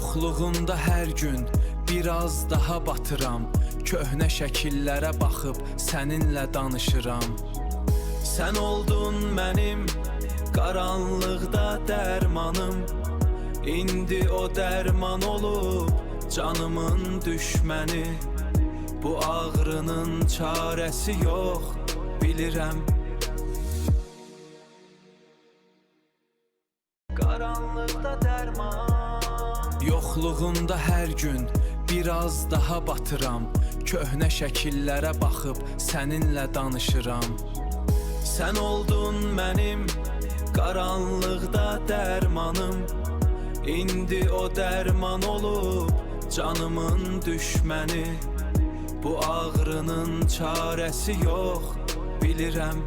Yoxluğunda hər gün biraz daha batıram. Köhnə şəkillərə baxıb səninlə danışıram. Sən oldun mənim qaranlıqda dərmanım. İndi o dərman olub canımın düşməni. Bu ağrının çarəsi yox, bilirəm. Qaranlıqda dərman. Yoxluğunda hər gün biraz daha batıram. Köhnə şəkillərə baxıb səninlə danışıram. Sən oldun mənim qaranlıqda dərmanım. İndi o dərman olub canımın düşməni. Bu ağrının çarəsi yox, bilirəm.